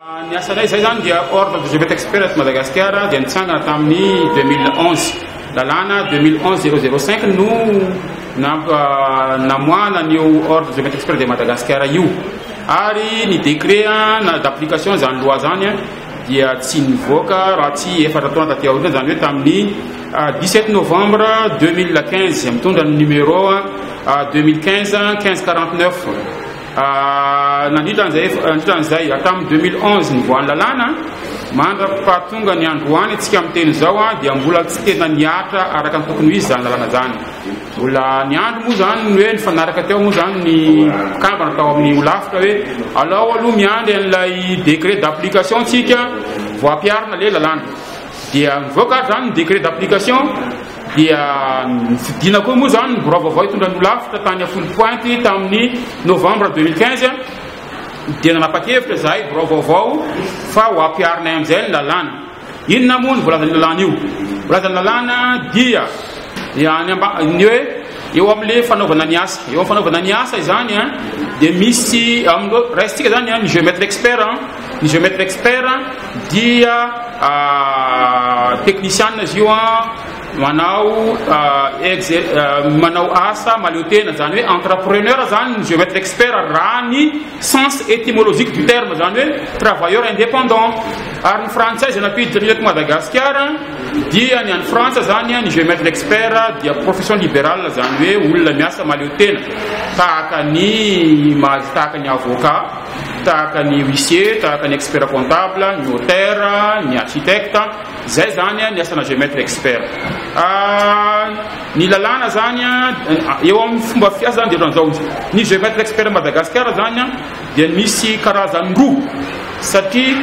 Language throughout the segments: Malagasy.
Niasana izay zany dia ordre de géomètre expert Madagascar dia nitsangana tamin'ny 2011 lalàna 2011 005 no namoana an'io ordre de géomètre expert de Madagascar io ary ny décret d'application zany loi zany dia tsy nivoaka raha tsy efatra taona taty aorina zany hoe tamin'ny 17 novembre 2015 mitondra ny numéro 2015 1549 nandritran'izay hatramin'ny 2011 ny voan'ny lalàna mandrapahatonga ny androany tsika amin'ny teny zao dia mbola tsy tena niatra araka ny tokony izy zany lalàna zany mbola ny andro moa zany hoe nifanaraka teo moa zany ny kambana tao amin'ny olafitra hoe alao aloha miandry an'ilay décret d'application tsika voampiarina le lalàna dia mivoaka zany ny décret d'application dia fidina koa moa zany borao vaovao hitondra ny olafitra tany afolo pointy tamin'ny novembre 2015 dia nanapa-kevitra zahay borao vaovao fa ho ampiarinay amin'izay ny lalàna inona moa ny voalazan'ny lalàna io voalazan'ny lalàna dia ny hoe eo amin'le fanaovana ny asa eo amin'ny fanaovana ny asa izany dia misy amin'io raisitsika zany ny géomètre expert ny géomètre expert dia technicien izy io manao asa maleo tena zany hoe entrepreneur zany ny géomètre expert raha ny sens étymologique du terme zany hoe travailleur indépendant ary ny frantsay zay napiditra eto Madagascar dia ny any frantsa zany ny géomètre expert dia profession libérale zany hoe olona miasa maleo tena tahaka ny avocat tahaka ny huissier tahaka ny expert comptable ny notaire ny architecte zay zany ny asana géomètre expert ny lalàna zany eo amin'ny fomba fiasa zany dia ohatran'izao ny géomètre expert Madagascar zany dia misy karazany roa satria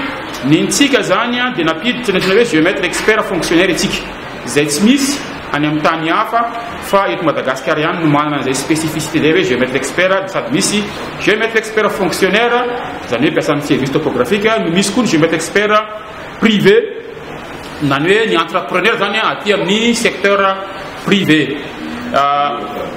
nintsika zany dia napiditra ny hoe géomètre expert fonctionnaire itsika zay tsy misy any amin'ny tany hafa fa eto Madagascar ihany no manana zay spécificité zay hoe géomètre expert sady misy géomètre expert fonctionnaire zany hoe mpiasan'ny service topographique no misy koa ny géomètre expert privé nany hoe ny entrepreneur zany aty amin'ny secteur privé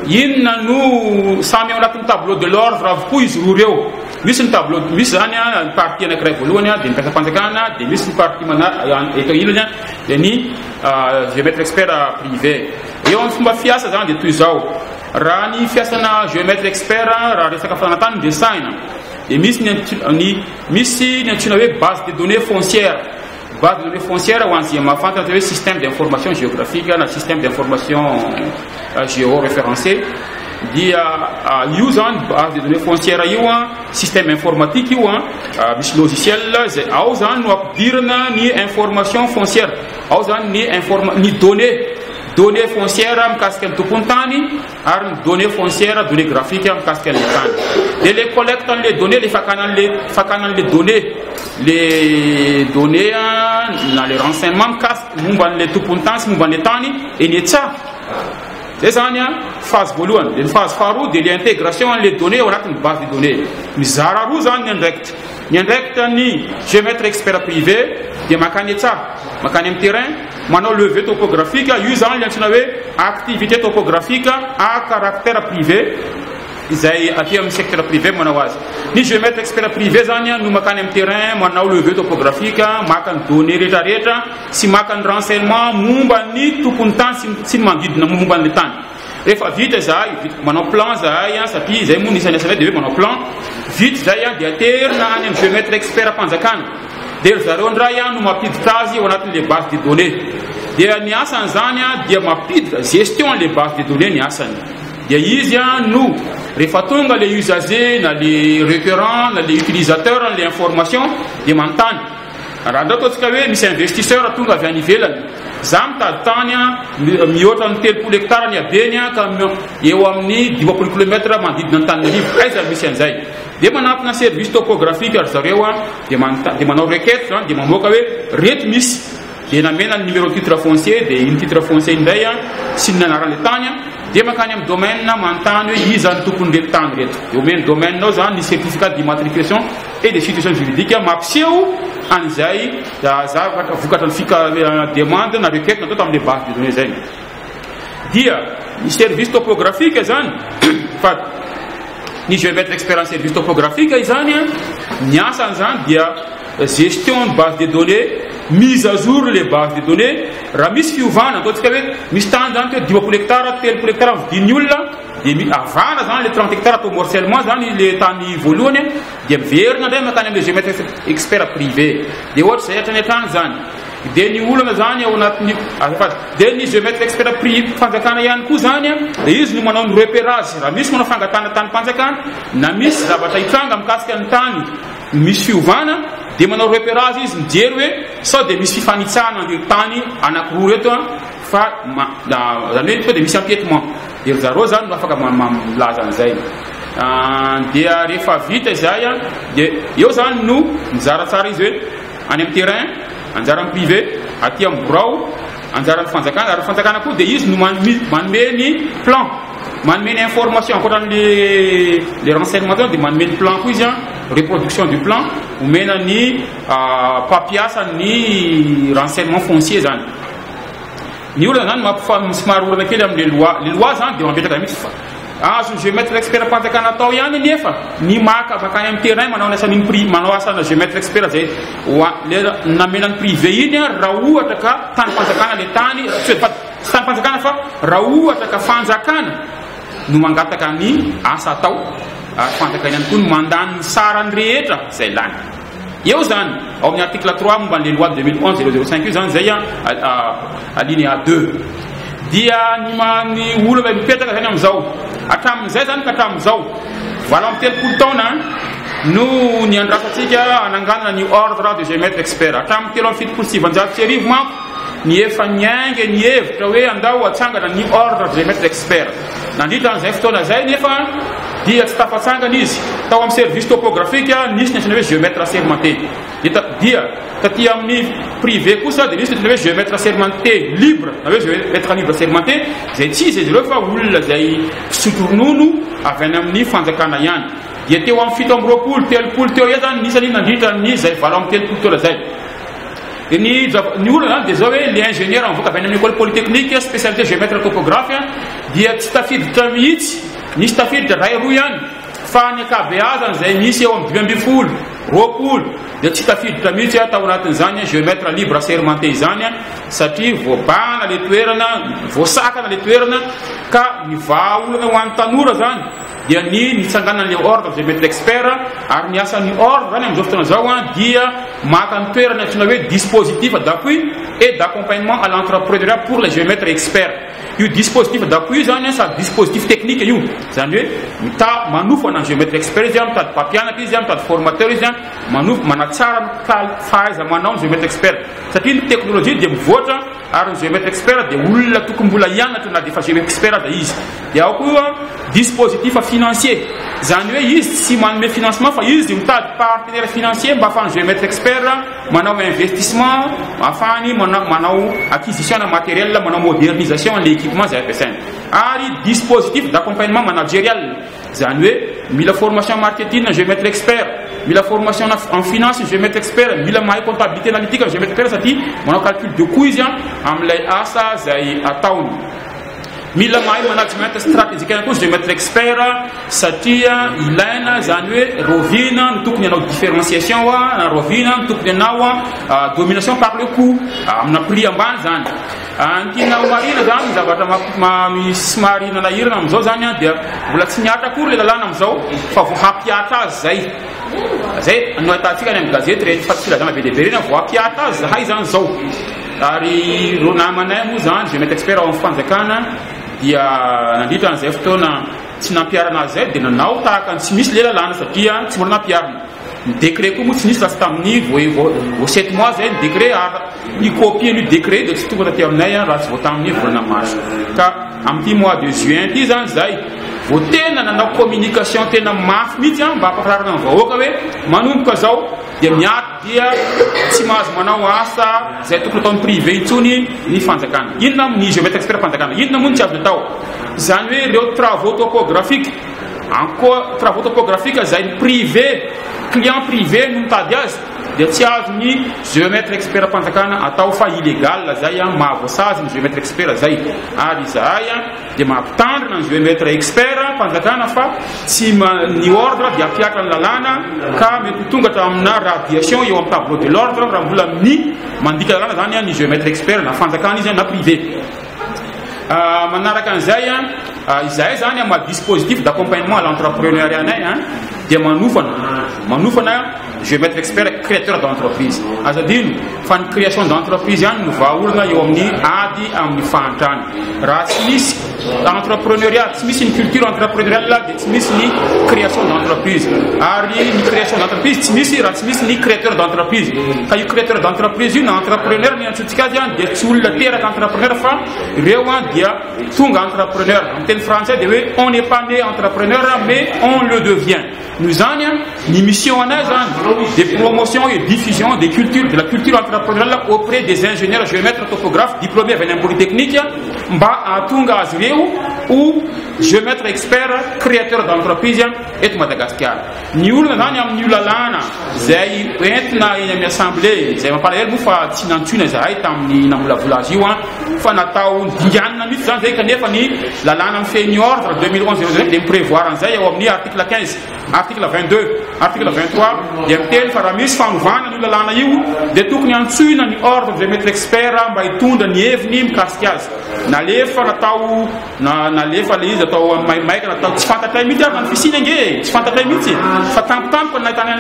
inona no samy ao anatin'ny tableau de l'ordre avokoa izy roa reo misy ny tableau misy zany ny partie anankiray voalohany dia ny mpiasa-panjakana dia misy ny partie eto ilany dia ny géomètre expert privé eo amin'ny fomba fiasa zany dia toy izao raha ny fiasana géomètre expert raha resaka fanatany ny desaina dia misy ny antsoina hoe base de données foncières base de données foncières ho an'izay mahafantatra hoe système d'information géographique na système d'information géoréférencé dia io zany base de données foncières io système informatique io misy logiciel zay ao zany no ampidirana ny information foncière ao zany ny données foncières mikasika ny tompony tany ary ny données foncières données graphiques mikasika ny tany dia le collecte an'le données le fakanan'le données na le renseignement mikasika momba an'le tompony tany sy momba an'le tany eny etsara zay zany phase voalohany dia ny phase faharoa dia le intégration an'le données ao anatin'ny base de données mizara roa zany ny indirect ny géomètre expert privé dia makany etsara makany amin'ny terrain manao levé topographique io zany le antsoina hoe activité topographique à caractère privé izay aty amin'ny secteur privé manao azy ny géomètre expert privé zany no makany amin'ny terrain manao levé topographique maka ny données rehetrarehetra sy maka ny renseignement momba ny tompony tany sy ny manodidina momba ny tany rehefa vita zahay manao plan zahay satria zay moa nisany asana dia hoe manao plan vita zay dia aterina any amin'ny géomètre expert mpanjakana dia zareo ndray no mampiditra azy ao anatin'le base de données dia ny asany zany dia mampiditra gestion le base de données ny asany dia izy no rehefa tonga le usager na le requérant na le utilisateur n'le information dia manontany raha ndao ataontsika hoe misy investisseur tonga avy any ivelany za mitady tany mihoatra ny 30 hectare ny abeny ka eo amin'ny 20 kilomètre manodidina ny Tananarivo aiza misy an'izay dia manampina service topographique ary zareo dia manao requête zany dia mamoaka hoe reto misy dia namena ny numéro titre foncier dia iny titre foncier indray sy ny anaran'le tany dia makany amin'ny domaine manontany hoe iza ny tokony le tany reto dia omeny domaine ao zany ny certificat d'immatriculation et de situation juridique mampiseho an'izay vokatra ny demande na requête natao tamin'le base de données zay dia ny service topographique zany fa ny géomètre expert en service topographique izany ny asany zany dia gestion de base de données, mise à jour les bases de données, ramis fiuvana, d'autres que mis tendant que 10 pour hectare, tel pour hectare, 10 nulla, et mis avant dans les 30 hectares au morcellement, dans les temps évoluent, des verres, dans des mécanismes de géométrie expert privé, des autres, c'est un état deni ulana zany ao anatin'ny azafady deni géomètre expert privé fanjakana ihany koa zany dia izy no manao ny repérage raha misy manao fangatana tany mpanjakana na misy zavatra hitranga mikasika ny tany misy fiovana dia manao repérage izy mijery hoe sao dia misy fifanitsahana an'io tany anankiroa reto fa zany hoe sao dia misy empiètement dia zareo zany no afaka milaza an'izay dia rehefa vita izay dia eo zany no mizara tsara izy hoe any amin'ny terrain anjara privé aty amin'ny borao anjara fanjakana ary fanjakana koa dia izy no manome ny plan manome ny information ankoatran'ny les renseignements dia manome ny plan koa izy reproduction du plan omena ny mpampiasa ny renseignement foncier zany ny olona zany somary olana kely amin'ny les lois zany dia mametraka mihitsy azo géomètre expert mpanjakana atao ihany nefa ny makany amin'ny terrain manao asan'iny prix manao asana géomètre expert zay namenany privé iny raha ohatra ka tany mpanjakana le tany tsy tany mpanjakana fa raha ohatra ka fanjakana no mangataka ny asa atao ary fanjakana ihany koa no mandany ny sarany rehetra zay lany eo zany ao amin'ny article 3 momba ny loi 2011-005 io zany zay alinéa 2 dia ny olona mipetraka zany amin'izao hatramin'izay zany ka hatramin'izao valo amin'ny telopolo taona no ny andrasatsika ananganana ny ordre de géomètre expert hatramin'ny telo amin'ny fitopolo sivanjato sy arivo manko ny efa niainga ny hevitra hoe andao atsangana ny ordre de géomètre expert nandritra an'izay fotoana zay nefa dia tsy tafatsangana izy tao amin'ny service topographique nisy ny hoe géomètre assermenté dia taty amin'ny privé kosa dia nisy ny hoe géomètre assermenté libre na hoe géomètre libre assermenté zay tsy izy izy ireo fa olona zay sotronono avy any amin'ny fanjakana ihany dia teo amin'ny fito amby roapolo telopolo teo ia zany nisany nandritra ny zay valo amin'ny telopolo taona zay ny olona zany dia zao hoe les ingénieurs mivoaka avy any amin'ny école polytechnique spécialité géomètre topographe dia tsy tafiditra mihitsy nisy tafiditra ray roa ihany fa ny akabeazany zay misy eo amin'ny 20 roapolo dia tsy tafiditra mihitsy tao anatin'izany géomètre libre assermenté zany satria voabana le toerana voasakana le toerana ka miva olana ho an'ny tanora zany dia ny nitsanganana le ordre géomètre expert ary ny asan'ny ordre zany amin'izao fotoana zao dia maka ny toerana antsoina hoe dispositif d'appui et d'accompagnement à l'entrepreneuriat pour les géomètres experts io dispositif d'appui zany sady dispositif technique io zany hoe manofana ny géomètre expert izy mitady mpampianatra izy mitady formateur izy manatsara fahaiza manao ny géomètre expert satria ny teknolojia dia mivoatra ary ny géomètre expert dia olona tokony mbola hianatra na dia efa géomètre expert aza izy dia ao koa dispositif financier zany hoe izy tsy manome financement fa izy mitady partenaire financier mba afahany géomètre expert manao investissement afahany manao acquisition na matériel manao modernisation le équipement zay ampiasainy ary dispositif d'accompagnement managérial zany hoe mila formation marketing na géomètre expert mila formation en finance géomètre expert mila mahay comptabilité analytique géomètre expert satria manao calcul de coût izy amin'ilay asa zay ataony mila mahay management stratégique ihany koa géomètre expert satria ilaina zany hoe rovina no tokony anao différenciation na rovina no tokony anao domination par le coût amina prix ambany zany antina marina zany zavatra misy marina nahirana amin'izao zany dia mbola tsy niatra akory le lalàna amin'izao fa vo hampiatra azy zay no ahitantsika any amin'ny gazety rehefa tsy filazana be dehibe reny vo hampiatra azy zahay zany zao ary ro namanay moa zany géomètre expert ao amin'ny fanjakana dia nandritra an'izay fotoana tsy nampiarana azy zay dia nanao tahaka tsy misy le lalàna satria tsy mbola nampiarana ny décret koa moa tsy nisy lasa tamin'ny vo 7 mois zay ny décret ny copie ny décret dia tsy tonga taty aminay raha tsy vo tamin'ny volana mars ka amin'ity mois de juin ty zany zay vo tena nanao communication tena mafy mihitsy mba hampafararana ny vahoaka hoe manomboka zao dia miaty dia tsy mahazo manao asa zay tokony ataon'ny privé intsony ny fanjakana inona ny géomètre expert fanjakana inona moa ny tsy azo atao zany hoe ireo travaux topographique encore travaux topographique zay ny privé client privé no mitady azy dia tsy azony géomètre expert panjakana atao fa illégal zay mahavoasazy ny géomètre expert zay ary zahay dia mampitandrina ny géomètre expert panjakana fa tsy ny ordre dia ampiatra ny lalàna ka mety tonga tamina radiation eo amin'ny tableau de l'ordre raha mbola amin'ny mandika lalàna zany ny géomètre expert na fanjakana izy na privé. Manaraka an'izay izahay zany ma dispositif d'accompagnement à l'entrepreneuriat anay dia manofana géomètre expert créateur d'entreprise. Azadino fa ny création d'entreprise ihany no vahaolana eo amin'ny ady amin'ny fahantrany. Raha tsy misy entrepreneuriat, tsy misy ny culture entrepreneuriale dia tsy misy ny création d'entreprise. Ary ny création d'entreprise tsy misy raha tsy misy ny créateur d'entreprise. Ka io créateur d'entreprise io na entrepreneur ny antsotsika azy dia tsy olona teraka entrepreneur fa ireo dia tonga entrepreneur. En teny français dia hoe on n'est pas né entrepreneur mais on le devient. Nous zany ny mission anay zany de promotion et diffusion de la culture entrepreneuriale auprès des ingénieurs géomètres topographes diplômés avy any polytechnique mba ahatonga azy ireo ou géomètre expert créateur d'entreprise eto Madagascar. Ny olona zany amin'ny lalàna zay entina eny amin'ny assemblée zay mampalahelo moa fa tsy nantsona zahay tamin'ny namolavola azy io fa natao dinganina mihitsy zany zay kanefa ny lalàna mifehy ny ordre 2011 dia miprévoir an'izay ao amin'ny article 15 article 22 article 23 dia miteny fa raha misy fanovana ny lalàna io dia tokony antsoina ny ordre géomètre expert mba hitondra ny heviny mikasika azy nalefa natao nalefa le izy atao maimaika natao tsy fantatray mihitsy ary na ny fisiny ange tsy fantatray mihitsy fa tampotampoka nahitany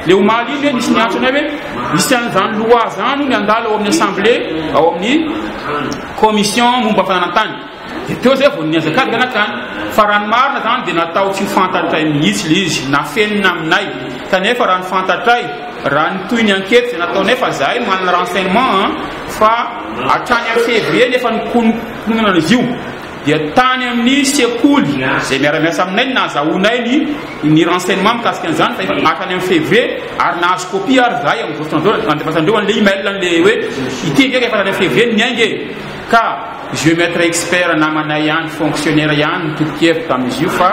le omaly iny hoe nisy ny antsonay hoe misy an'izany loi zany ny andalo ao amin'ny assemblée ao amin'ny commission momba fananantany dia teo zay vao niazakady ganakany fa raha ny marina zany dia natao tsy fantatray mihitsy le izy na fenina aminay kanefa raha ny fantatray raha ny toy ny enquête zay natao nefa zahay manana renseignement fa hatrany amin'ny février nefa nikononana izy io dia tany amin'ny sekoly zay miara-miasa aminay nazahoanay ny renseignement mikasika an'izany fa efa hatrany amin'ny février ary nahazo copie ary zahay amin'ny vofotrandreo andefasandreo an'le email an'le hoe ity ndraiky efa hatrany amin'ny février niainge ka géomètre expert namanay ihany fonctionnaire ihany nitolokevitra tamin'izy io fa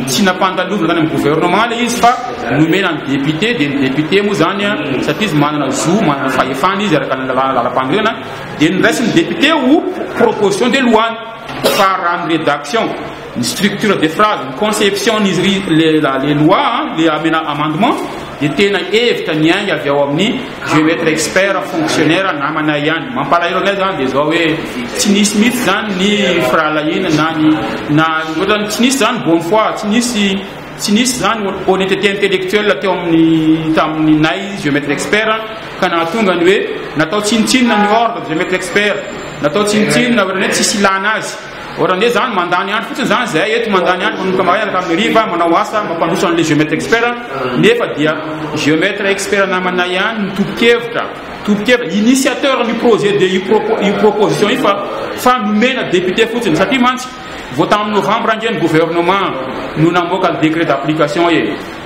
tsy nampandalovina zany amin'ny gouvernement le izy fa nomena ny député dia ny député moa zany satria izy manana zo manana fahefana izy araka lalam-pandrena dia niraisy ny député ho proposition de loi fa raha ny rédaction ny structure de phrase ny conception les lois les amendement dia tena hevitra niaingy avy ao amin'ny géomètre expert fonctionnaire namana ihany mampalahelo anay zany dia zao hoe tsy nisy mihitsy zany ny fralahina na ohatrany tsy nisy zany bonne foi tsy nisy zany honnêteté intellectuelle teo tamin'ny nay géomètre expert ka nahatonga ny hoe natao tsinitsinina ny ordre géomètre expert natao tsinitsinina ohatrany hoe tsisy ilana azy ohatrany hoe zany mandany andro fotsiny zany zahay eto mandany andro manomboka maharaka amin'ny riva manao asa mampandroso an'le géomètre expert nefa dia géomètre expert namana ihany nitobokevitra initiateur du projet de io proposition io fa nomena député fotsiny satria mantsy vao tamin'ny novembre angeny gouvernement no namoaka ny décret d'application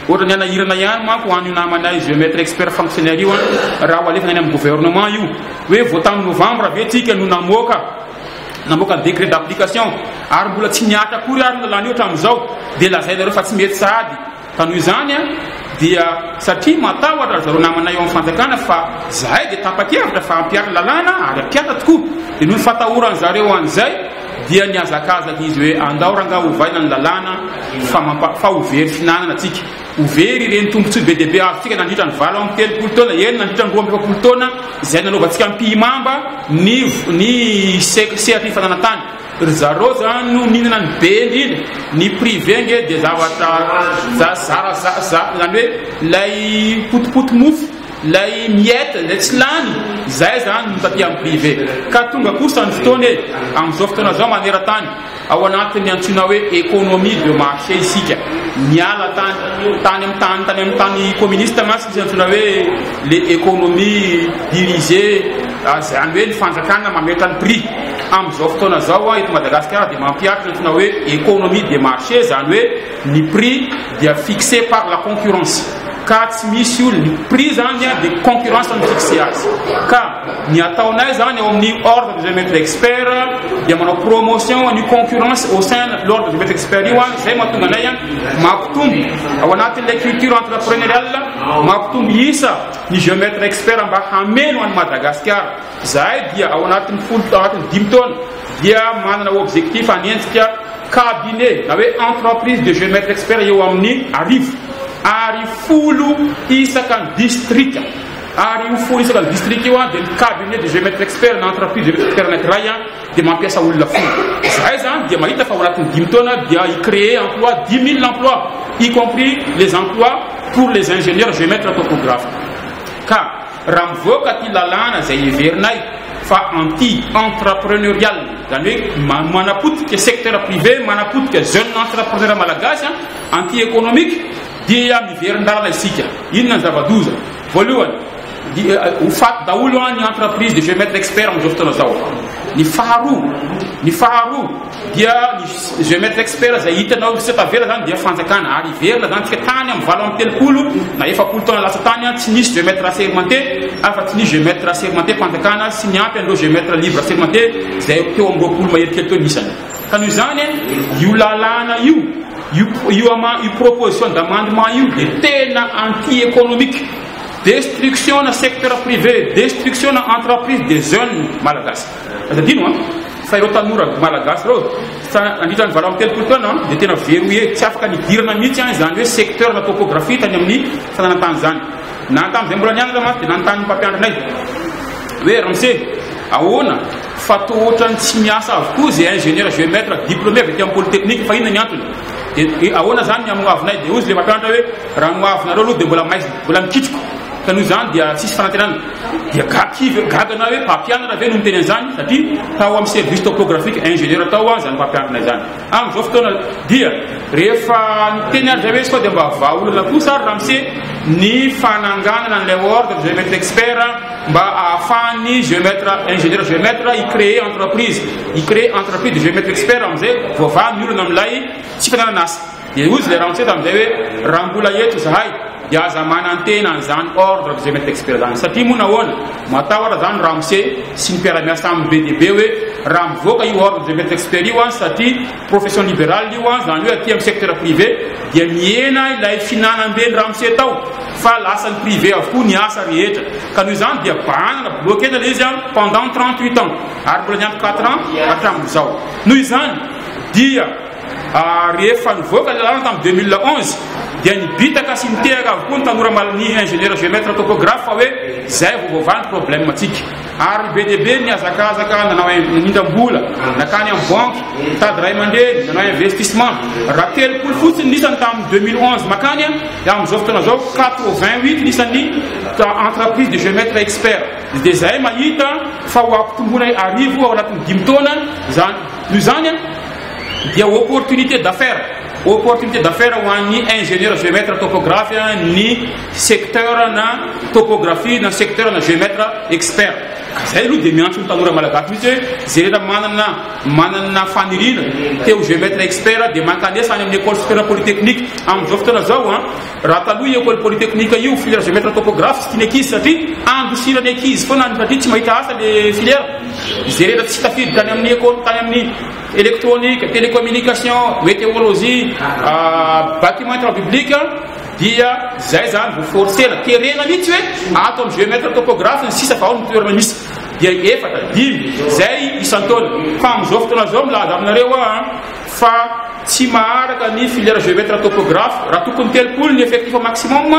ohatra ny anahirana ihany manko hoan'io namanay géomètre expert fonctionnaire io raha ho alefana any amin'ny gouvernement io hoe vao tamin'ny novembre avetsika no namoaka décret d'application ary mbola tsy niatra akory ary lalàna io hatramin'izao dia lazainareo fa tsy mety sahady ka noho izany dia satria matahotra zareo namanay eo amin'ny fanjakana fa zahay dia tapa-kevitra fa ampiatra lalàna ary ampiatra tokoa dia noho ny fatahoran zareo an'izay dia niazakazaka izy hoe andao ranga hovaina ny lalàna fa overy finanana atsika overy ireny tombontsoa be dehibe azotsika nandritra ny 7 taona eny nandritra ny 12 taona zay nanaovantsika mpimamba ny sehatra fananantany ry zareo zany no ninana ny be indrindra ny privé nge dia zavatra zany hoe lay potipoty mofo lay miette lay tsy lany zay zany mitaty amin'ny privé ka tonga kosa ny fotoana amin'izao fotoana zao maneran-tany ao anatin'ny antsoina hoe économie de marché isika miala tany amin'ny tany communiste masy izy antsoina hoe le économie dirigée zany hoe ny fanjakana mametra ny prix amin'izao fotoana zao eto Madagascar dia mampiatra antsoina hoe économie de marché zany hoe ny prix dia fixé par la concurrence ka tsy misy olo ny prix zany de concurrence ny fixé azy ka ny ataonay zany ao amin'ny ordre des géomètres experts dia manao promotion ny concurrence au sein de l'ordre des géomètres experts io zay mahatonga anay mampitombo ao anatin'ilay culture entrepreneuriale mampitombo isa ny géomètre expert mba hameno any Madagasikara. Zahay dia ao anatin'ny folo anatin'ny 10 taona dia manana objectif hanentsika cabinet na hoe entreprise de géomètre expert eo amin'ny ary folo isaka ny district. Ary io folo isaka ny district io dia ny cabinet de géomètre expert na entreprise de géomètre expert anankiray dia mampiasa olona folo. Zahay zany dia mahita fa ao anatin'ny 10 taona dia i-créer emploi 10 000 emplois, y compris les emplois pour les ingénieurs géomètres topographes. Ka raha mivoaka ty lalàna zay heverinay fa anti-entrepreneurial, zany hoe manapotika secteur privé, manapotika jeune entrepreneur malagasy, anti-économique, dia miverin-dalana isika. Inona ny zava-doza? Voalohany, ho faty daholo ny entreprise de géomètre expert amin'izao fotoana zao. Ny faharoa dia ny géomètre expert zay hitanao sy tavela zany dia fanjakana, ary iverina zany tika tany amin'ny 20 na 7 taona lasa tany tsy nisy géomètre assermenté, afa tsy nisy géomètre assermenté fanjakana sy ny ampy andreo géomètre libre assermenté zay teo amin'ny 20 mahery teo nisany. Ka noho izany io lalàna io proposition d'amendement io dia tena anti-économique. Destruction na secteur privé, destruction na entreprise des jeunes malagasy. Adino fa ireo tanora malagasy reo andritra ny 20 taona dia tena verrouillé, tsy afaka nidirana mihitsy zany hoe secteur na topographie tany amin'ny fananantany zany. Na tamin'izay mbola nianatra maty dia nanontany mpampianatranay hoe Ramsey, ahoana fa tohotrany tsy miasa avokoa zay ingénieur géomètre diplômé avy amin'ny polytechnique fa inona ny antony? Ahoana zany ny amoavinay? Dia ozy le mpampianatra hoe raha moavinareo aloha dia mbola mikitriko. Ka noho izany dia tsisy fanantenana, dia gagana hoe mpampianatra ve no miteny an'izany satria tao amin'ny service topographique ingénieur tao zany mpampianatra izany. Amin'izao fotoana dia rehefa niteny ary zay hoe sao dia mba vahaolana kosa ary Ramsey ny fananganana an'ilay ordre géomètre expert mba ahafahany ingénieur géomètre i-créer entreprise de géomètre expert amin'izay voavaha ny olona amin'ilay tsy fananana asa. Dia ozy le Ramsey tamin'izay hoe raha mbola eto zahay dia aza manantena an'izany ordre de géomètre expert zany satria moa nahoana matahotra zany Ramsey sy ny mpiara-miasa amin'ny BDB hoe raha mivoaka io ordre de géomètre expert io satria profession libérale io zany hoe aty amin'ny secteur privé dia miena ilay finanam-be ny Ramsey tao fa lasa ny privé avokoa ny asa rehetra. Ka noho izany dia banana bloquena le izy pendant 38 ans ary mbola niampy 4 ans hatramin'izao. Noho izany dia rehefa nivoaka ny lalàna tamin'ny 2011 dia nibitaka sy niteraka avokoa ny tanora malany ingénieur géomètre topographe fa hoe zay vovovany problème atsika. Ary BDB niazakazaka nanao nindam-bola nakany amin'ny banque mitady ray aman-dreny nanao investissement raha 30 fotsiny nisany tamin'ny 2011 makany amin'izao fotoana zao 88 nisany entreprise de géomètre expert. Dia zay mahita fa ho ampitombona arivo ao anatin'ny 10 taona zany. Noho izany dia opportunité d'affaires ho an'ny ingénieur géomètre topographe ny secteur na topographie na secteur na géomètre expert. Zay aloha dia miantso ny tanora malagasy mihitsy hoe zay rehetra manana fanirina teo géomètre expert dia mankanesa any amin'ny école supérieure polytechnique. Amin'izao fotoana zao raha taloha école polytechnique io filière géomètre topographe sy tiany ankizy satria andosirany ankizy foana satria tsy mahita asa le filière. Zay rehetra tsy tafidy tany amin'ny école tany amin'ny électronique, télécommunication, météorologie, bâtiment public dia zay zany voforcena terena mihitsy hoe ato amin'ny géomètre topographe ny sisa fa ao ny toerana misy dia efatra dimy zay isan-taona. Fa amin'izao fotoana zao milaza aminareo fa tsy maharaka ny filière géomètre topographe raha tokony 30 ny effectif maximum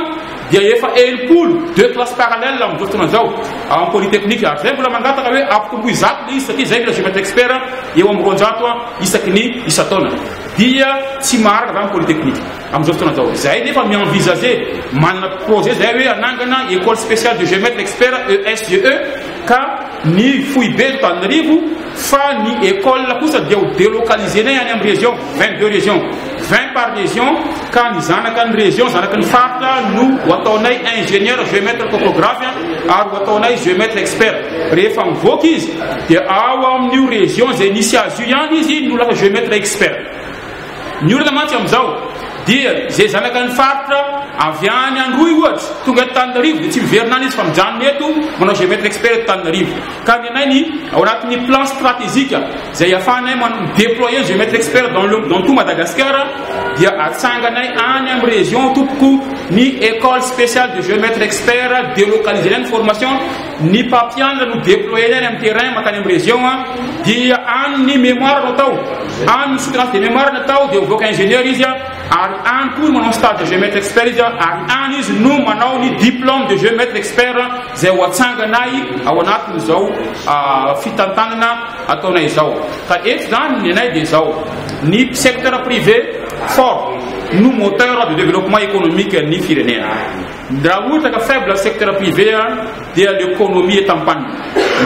dia efa 2 classes parallèles amin'izao fotoana zao amin'ny polytechnique. Ary zay mbola mangataka hoe ampitombo izato le izy satria zay mila géomètre expert eo amin'ny 200 isaky ny isa-taona dia tsy maharaka raha amin'ny polytechnique amin'izao fotoana zao. Zay nefa mi-envisager manana projet zay hoe anangana école spéciale de géomètre expert ESGE ka ny foibe Antananarivo fa ny école kosa dia ho délocaliser-nay any amin'ny région 22 régions 20 par région ka ny zanaka ny région zanaka ny faritra no ho ataonay ingénieur géomètre topographe ary ho ataonay géomètre expert. Rehefa mivoaka izy dia ao amin'io région zay nisy azy io ihany izy no lasa géomètre expert. Ny olona mantsy amin'izao dia zay zanaka ny faritra avy any Androy ohatsy tonga Antananarivo dia tsy miverinana izy fa mijanona eto manao géomètre expert Antananarivo. Ka ny anay ao anatin'ny plan stratégique zay ahafahanay déployer géomètre expert dans tout Madagascar dia atsanganay any amin'ny région tompoko ny école spéciale de géomètre expert délocalisé ny formation ny mpampianatra no déployé any amin'ny terrain makany amin'ny région dia any ny mémoire natao any ny soutenance de mémoire natao dia mivoaka ingénieur izy ary any koa manao stage de géomètre expert izy ary any izy no manao ny diplôme de géomètre expert zay ho atsanganay ao anatin'izao fitantanana ataonay zao ka eto zany ny anay dia zao ny secteur privé fort no moteur de développement économique ny firenena. Raha ohatra ka faible secteur privé dia l'économie est en panne,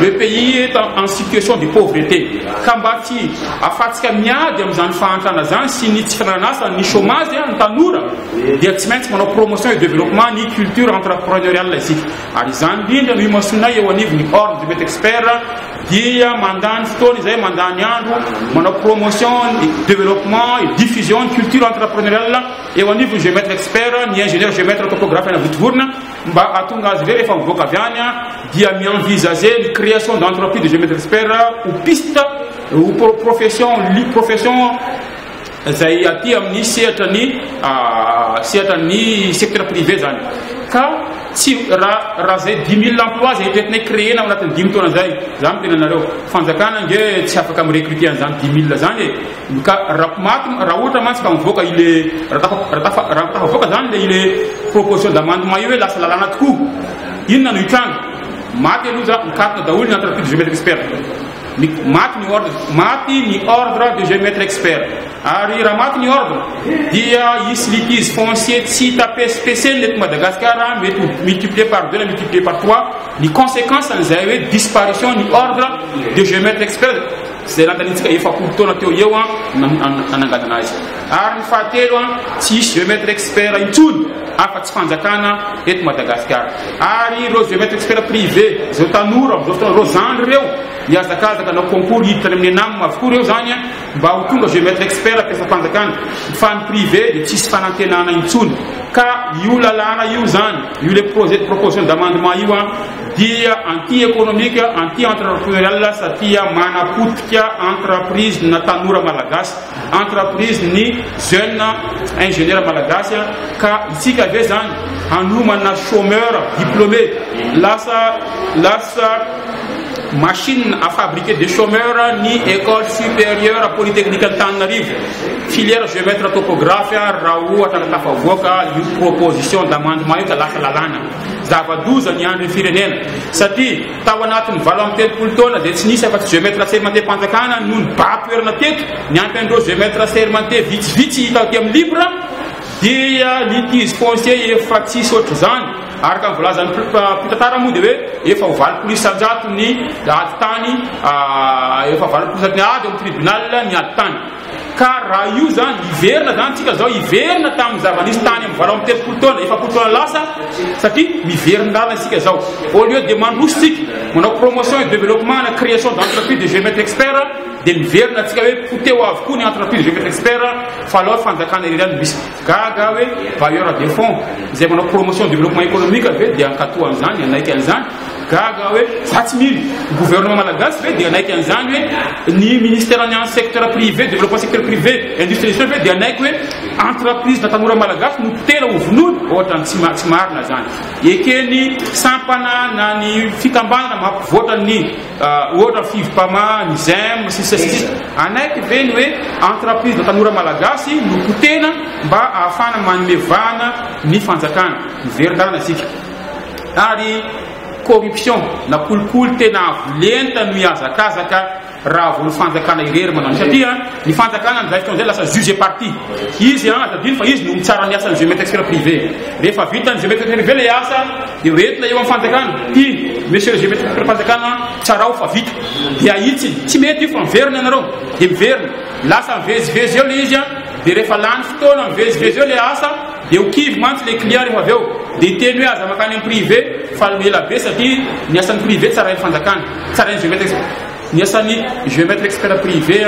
le pays est en situation de pauvreté ka mba tsy afatsika miady amin'izany fahantrana zany sy ny tsy fananasa ny chômage ny tanora dia tsy maintsy manao promotion et développement ny culture entrepreneuriale isika ary izany indrindra no imasonay eo anivony ordre de géomètre expert dia mandany fotoana izay mandany andro manao promotion développement et diffusion de culture entrepreneuriale eo anivony géomètre expert ny ingénieur géomètre topographe na vitovorona mba atonga azy ve rehefa mivoaka avy any dia mi-envisager ny création d'entreprise de géomètre expert ou piste ou profession zay aty amin'ny sehatra ny secteur privé zany ka tsy raha zay 10 000 emploi zay tetinay créé na anatin'ny 10 taona zay zany tena nareo fanjakana nge tsy afaka mirecruter an'izany 10 000 zany ka raha ohatra mantsy ka mivoaka ile raha tafavoaka zany le ile proposition d'amendement io hoe lasa lalàna tokoa inona no hitranga maty aloha za mikatona daholo ny entreprise de géomètre expert maty ny ordre de géomètre expert ary raha maty ny ordre dia isy litige foncier tsy tapespeceny nety Madagascar mety multiplié par 2 na multiplié par 3 ny conséquence an'izay hoe disparition ny ordre de géomètre expert zay lantanitsika efapolo taona teo eo anangatana azy ary ny fahatelo tsy isy géomètre expert intsony afa-tsy fanjakana eto Madagascar ary ireo géomètre expert privé zao tanora am'izao fotoana reo zandry reo miazakazaka na concours hiditra amin'ny enamina avokoa reo zany mba ho tonga géomètre expert ampiasa fanjakana fa ny privé dia tsisy fanantenana intsony ka io lalàna io zany io le proposition d'amendement io dia anti-économique anti-entrepreneurial satria manapotika entreprise na tanora malagasy entreprise ny jeune ingénieur malagasy ka isika ve zany hanomana chômeur diplômé lasa machine à fabriquer des chômeurs ni école supérieure polytechnique Antananarivo filière géomètre topographe raha ohatra tafavoaka io proposition d'amendement io ka lasa lalàna zava-doza ny andro ny firenena satria tao anatin'ny 27 taona dia tsy nisy afa-tsy géomètre assermenté mpanjakana noho ny batoerana teto ny ampy-andreo géomètre assermenté vitsivitsy hita aty amin'ny libre dia litige foncier efa tsisy ohatry zany araka ny volazan'ny mpitatara moa dia hoe efa ho valopolo isan-jato ny ady tany efa valopolo isan-jato ny ady amin'ny tribunal ny ady tany ka raha io zany hiverina zany tsika zao hiverina tamin'ny zava-nisy tany amin'ny 27 taona efapolo taona lasa satria miverindana isika zao au lieu de mandrositsika manao promotion et développement na création d'entreprise de géomètre expert dia miverina atsika hoe foteo avokoa ny entreprise de géomètre expert fa aloha fanjakana ireny misy gaga hoe bailleur de fonds izay manao promotion développement économique ve dia ankatoa an'izany anaiky an'izany gaga hoe za tsy mily gouvernement malagasy ve dia anaiky an'izany hoe ny ministère ny secteur privé développement secteur privé industrialisation ve dia anaiky hoe entreprise na tanora malagasy no tena ovonony ohatra ny tsy marina zany ekeny sampana na ny fikambanana mampivoatra ny ohatra fivipama ny zem anaiky ve ny hoe entreprise na tanora malagasy no potena mba ahafana manomevana ny fanjakana miverindana asika ary corruption na kolikoly tena avolenta no miazakazaka raha vao ny fanjakana irery manano satria ny fanjakana nizay fotoana zay lasa juge parti izy azadiny fa izy no mitsara ny asan'ny géomètre expert privé rehefa vita ny géomètre expert privé le asa dia hoentina eo amin'ny fanjakana ty monsieur le géomètre expert fanjakana tsarao fa vita dia itsy tsy mety io fa miverina anareo dia miverina lasa mivezivezy eo le izy dia rehefa lany fotoana mivezivezy eo le asa dia ho kivy mantsy le client rehefa avy eo dia teny hoe aza makany amin'ny privé fa ela be satria ny asan'ny privé tsarainy fanjakana tsarainy géomètre expert niasany géomètre expert privé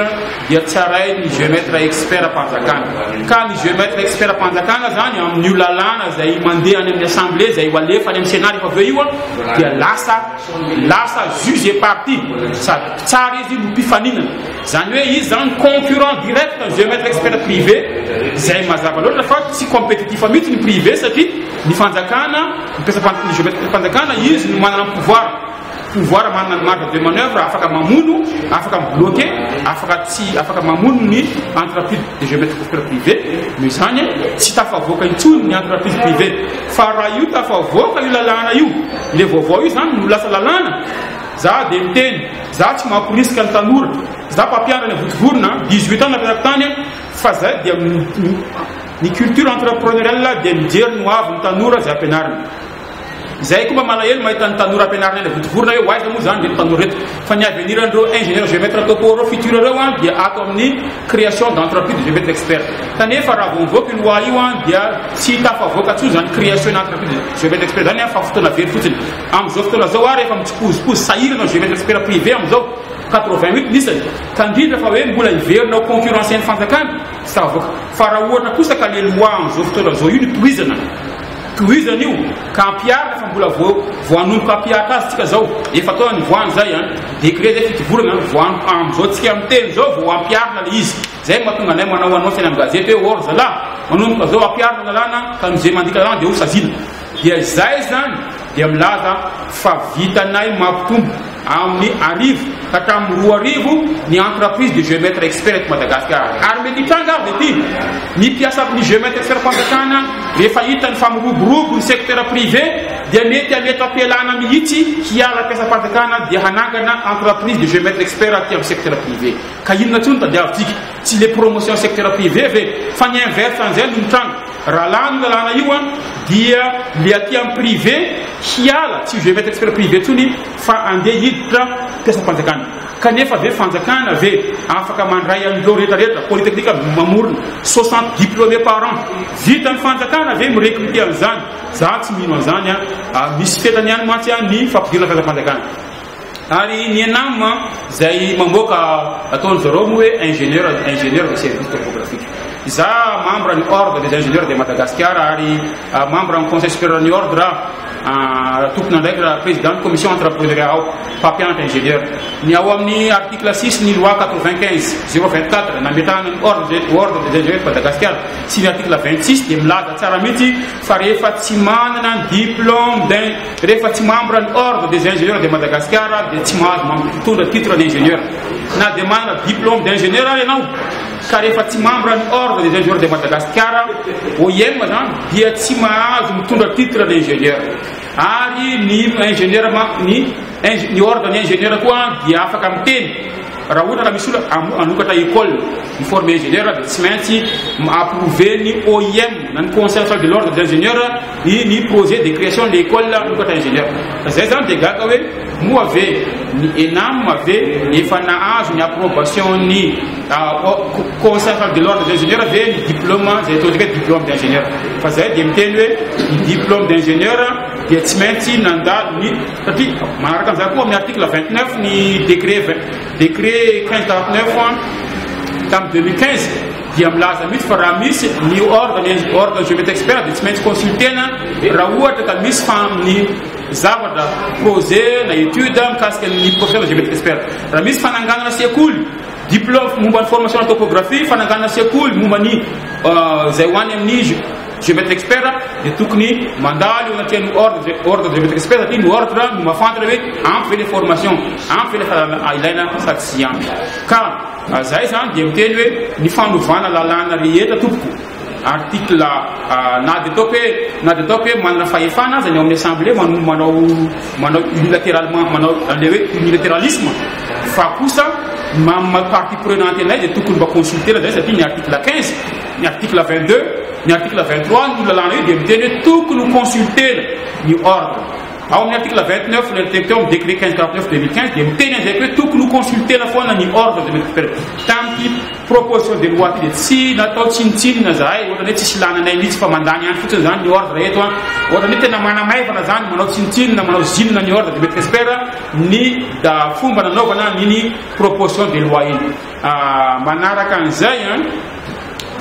dia tsaray ny géomètre expert panjakana ka ny géomètre expert panjakana zany amin'ny io lalàna zay mandeha any amin'ny assemblée zay ho alefa any amin'ny sénat rehefa aveo io dia lasa juge et parti sady tsara izy no mpifaninana zany hoe izy zany concurrent direct ny géomètre expert privé zay mazava loatra fa tsy compétitif mihitsy ny privé satria ny fanjakana ny géomètre panjakana izy no manana pouvoir manana marge de manœuvre afaka mamono afaka bloquer afaka mamono ny entreprise de géomètre expert privé mais zany tsy tafavoaka intsony ny entreprise privé fa raha io tafavoaka io lalàna io le vaovao io zany no lasa lalàna za de miteny za tsy mampiriska ny tanora za mpampianatra ny votovorona 18 ans nampianako tany fa zay dia ny culture entrepreneuriale dia mijery no avy ny tanora zay ampianarina zay koa mba malahelo mahita ny tanora ampianarina eny votovorona hoe waiza moa zany de ny tanora reto fa ny avenir andreo ingénieur géomètre topo reo futur reo dia ato amin'ny création d'entreprise de géomètre expert kanefa raha vomivoaka io loi io dia tsy tafavoaka tso zany création d'entreprise de géomètre expert zany fa fotoana very fotsiny am'izao fotoana zao ary efa mitsikozipozy sahirana géomètre expert privé am'izao 88 nisany ka indrindra fa hoe mbola iverinao concurrence ny fanjakana tsy tafavoaka fa raha ohatra kosa ka le loi am'izao fotoana zao io ny tohizana io ka ampiarina fa mbola voanomboka ampiaritra azy tsika zao efa tao ny voany zay décret zay fitivorana voany am'izao tsika am'teny zao vo ampiarina le izy zay mahatonga anay manao annonce eny amin'ny gazety hoe or zala manomboka zao ampiarina lalàna ka nozay mandika lalàna dia ho sazina dia zay zany dia milaza fa vitanay mampitombo amin'ny arivo ka hatramin'ny 2 arivo ny entreprise de géomètre expert eto Madagasikara ary mety hitranga avy ty ny mpiasa ny géomètre expert panjakana rehefa hitany fa miroborobo ny secteur privé dia mety aleta ampialana mihitsy hiala mpiasa panjakana dia hanangana entreprise de géomètre expert aty amin'ny secteur privé ka inona tsony tadiavintsika tsy le promotion secteur privé ve fa ny inverse an'izay no mitranga raha lany lalàna io dia le aty amin'ny privé hiala tsy géomètre expert privé tsony fa andeha hiditra mpiasa panjakana kanefa ve fanjakana ve afaka mandray amin'ireo rehetrarehetra polytechnique mamorona 60 diplômés par an vita ny fanjakana ve mirecruter an'izany za tsy mino an'izany misy fetany ihany mantsy ny fampidirana mpiasa panjakana ary ny enam zay mamoaka ataony zareo moa hoe ingénieur de service topographique za membre ny ordre des ingénieurs de Madagascar ary membre ny conseil supérieur ny ordre tompona ndraiky raha président commission entrepreneuriat mpampianatra ingénieur ny ao amin'ny article 6 ny loi 95/024 nametahana ny ordre des ingénieurs de Madagascar sy ny article 26 dia milaza tsara mihitsy fa rehefa tsy manana ny diplôme rehefa tsy membre ny ordre des ingénieurs de Madagascar dia tsy mahazo mitondra titre d'ingénieur na dia manana diplôme d'ingénieur ary ianao ka rehefa tsy membre ny ordre des ingénieurs de Madagascar OIM zany dia tsy mahazo mitondra titre d'ingénieur ary ny ingénieur ny ordre ny ingénieur koa dia afaka miteny raha ohatra misy olona anokatra école ny forme ingénieur dia tsy maintsy approuvé ny OIM na ny conseil national de l'ordre des ingénieurs ny projet de création de l'école anokatra ingénieur zay zany dia gaga hoe moa ave ny ENAM ave efa nahazo ny approbation ny conseil national de l'ordre des ingénieurs ave ny diplôme zay atao hoe diplôme d'ingénieur fa zay dia miteny hoe ny diplôme d'ingénieur dia tsy maintsy nandalo ny satria manaraka an'izay koa amin'ny article 29 ny décret 1549 tamin'ny 2015 dia milaza mihitsy fa raha misy ny ordre géomètre expert dia tsy maintsy consultena raha ohatra ka misy ny zavatra projet na étude mikasika ny profession de géomètre expert raha misy fananganana sekoly diplôme momba ny formation na topographie fananganana sekoly momba ny zay hoany amin'ny géomètre expert dia tokony mandaly eo anaty ordre de géomètre expert satria ny ordre no mafantatra hoe ampy ve le formation ampy ve le fahalalana ilaina sady tsy ampy ka zay zany dia miteny hoe ny fanovana lalàna rehetra tompoko article na de ataoko hoe manana fahefana zany ao amin'ny assemblée manao unilatéralement manao le hoe unilatéralisme fa kosa partie prenante anay dia tokony mba consulter zay satria ny article 15 ny article 22 ny article 23 ny lalàna io dia miteny hoe tokony consulter ny ordre Ao article 29 le décret 1549-2015 dia miteny an'izay hoe tokony consultena foana ny ordre de médecins tamin'ny proposition de loi dia tsy natao tsinitsinina zahay ohatra hoe tsisy lananay mihitsy fa mandany any fotsiny zany ny ordre eto ohatra hoe tena manamaivana zany manao tsinitsinina manao zinona ny ordre de médecins ny fomba nanaovana niny proposition de loi iny manaraka an'izay